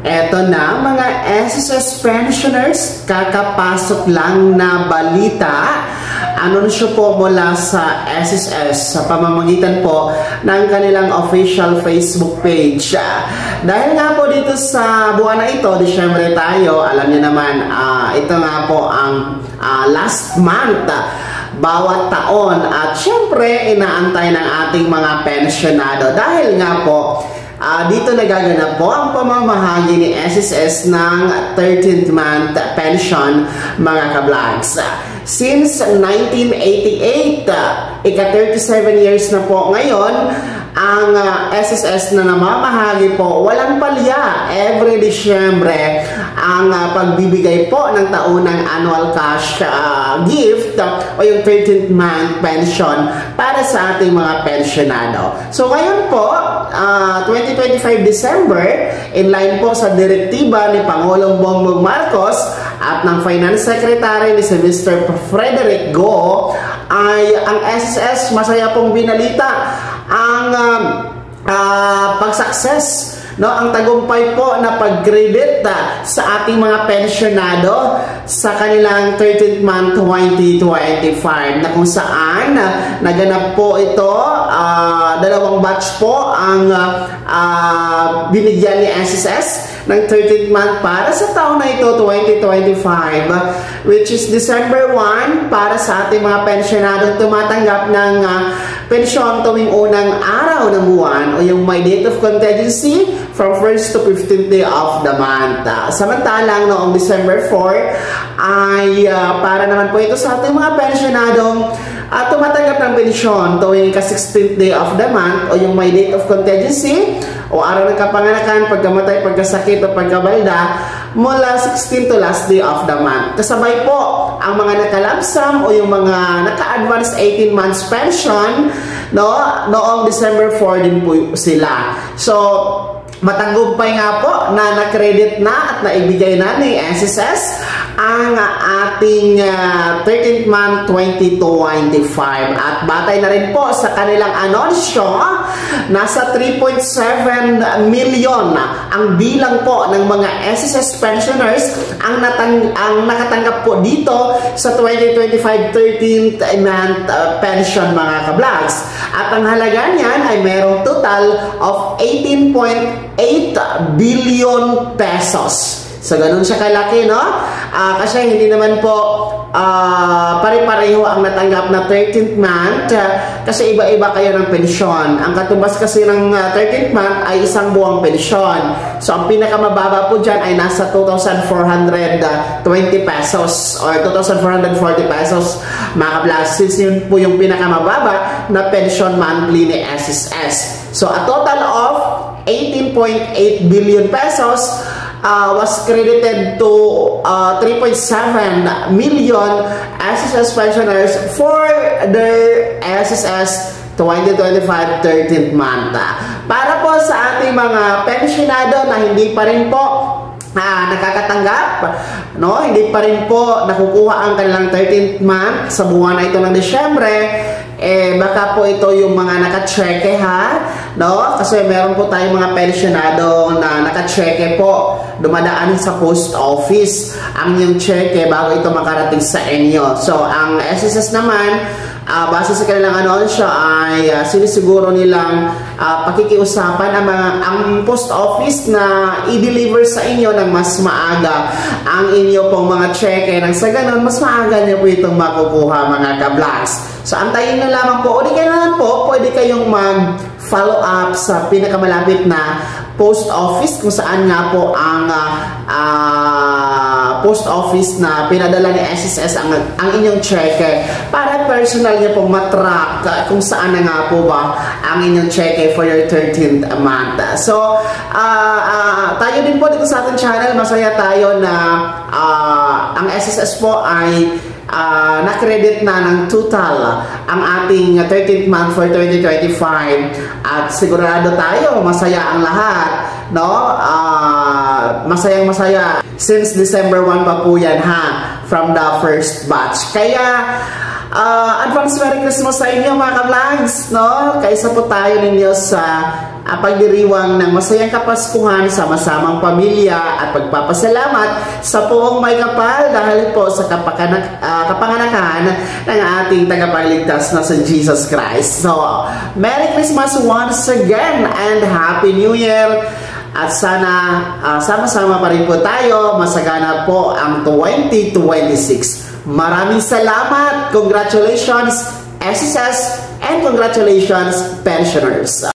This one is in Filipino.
Eto na mga SSS pensioners, kakapasok lang na balita. Anunsyo po mula sa SSS sa pamamagitan po ng kanilang official Facebook page. Dahil nga po dito sa buwan na ito, Disyembre tayo, alam niyo naman, ito nga po ang last month bawat taon at syempre inaantay ng ating mga pensionado dahil nga po dito nagaganap po ang pamamahagi ni SSS ng 13th month pension mga ka-vlogs. Since 1988, ika-37 years na po ngayon, ang SSS na namamahagi po, walang palya, every Disyembre, ang pagbibigay po ng taunang annual cash gift o yung 13th month pension para sa ating mga pensionado. So ngayon po, 2025 December, in line po sa direktiba ni Pangulong Bongbong Marcos at ng Finance Secretary ni si Mr. Frederick Go, ay ang SSS masaya pong binalita ang pag-success, no, ang tagumpay po na pag-credit sa ating mga pensionado sa kanilang 13th month 2025 na kung saan naganap po ito, dalawang batch po ang binigyan ni SSS ng 13th month para sa taon na ito 2025, which is December 1 para sa ating mga pensionado tumatanggap ng pensyon tuwing unang araw ng buwan o yung may date of contingency from 1st to 15th day of the month. Samantalang noong December 4 ay para naman po ito sa ating mga pensionadong tumatanggap ng pensyon tuwing ka-16th day of the month o yung may date of contingency o araw ng kapanganakan, pagkamatay, pagkasakit o pagkabalda mula 16 to last day of the month. Kasabay po ang mga nakalapsam o yung mga naka-advance 18 months pension, no, noong December 4 din po sila. So matagumpay nga po na na-credit na at naibigay na ni SSS ang ating 13th month 2025 at batay na rin po sa kanilang anunsyo, nasa 3.7 million ang bilang po ng mga SSS pensioners ang nakatanggap po dito sa 2025 13th month pension mga ka-vlogs at ang halaga niyan ay merong total of 18.8 billion pesos. So, ganun siya kalaki, no? Kasi hindi naman po pare-pareho ang natanggap na 13th month kasi iba-iba kayo ng pensyon. Ang katumbas kasi ng 13th month ay isang buwang pensyon. So, ang pinakamababa po dyan ay nasa 2,420 pesos or 2,440 pesos mga ka-vlogs. Since yun po yung pinakamababa na pension monthly ni SSS. So, a total of 18.8 billion pesos was credited to 3.7 million SSS pensioners for their SSS 2025 13th month. Para po sa ating mga pensionado na hindi pa rin po nakakatanggap, no, hindi pa rin po nakukuha ang kanilang 13th month sa buwan na ito ng Disyembre, baka po ito yung mga naka-cheque no? Kasi meron po tayong mga pensionado na naka-cheque po, dumadaan sa post office ang yung cheque bago ito makarating sa inyo. So, ang SSS naman, base sa kanilang anunsyo ay sinisiguro nilang pakikiusapan ang post office na i-deliver sa inyo ng mas maaga ang inyo pong mga cheque nang sa ganun mas maaga niyo po itong makukuha mga ka-vlogs. So antayin nyo lamang po o di kayo naman po pwede kayong mag-follow up sa pinakamalapit na post office kung saan nga po ang post office na pinadala ni SSS ang inyong cheque para personal niya pong matrack kung saan na nga po ba ang inyong cheque for your 13th month. So, tayo din po dito sa ating channel, masaya tayo na ang SSS po ay na-credit na ng total ang ating 13th month for 2025 at sigurado tayo masaya ang lahat, no? Masayang-masaya since December 1 pa po yan from the first batch. Kaya Advance Merry Christmas sa inyo mga ka-vlogs, no? Kaisa po tayo ninyo sa pagdiriwang ng masayang Kapaskuhan, sama-samang pamilya at pagpapasalamat sa Poong May Kapal dahil po sa kapanganakan ng ating tagapagligtas na si Jesus Christ. So, Merry Christmas once again and Happy New Year! At sana sama-sama pa rin po tayo, masagana po ang 2026. Maraming salamat! Congratulations SSS and congratulations pensioners!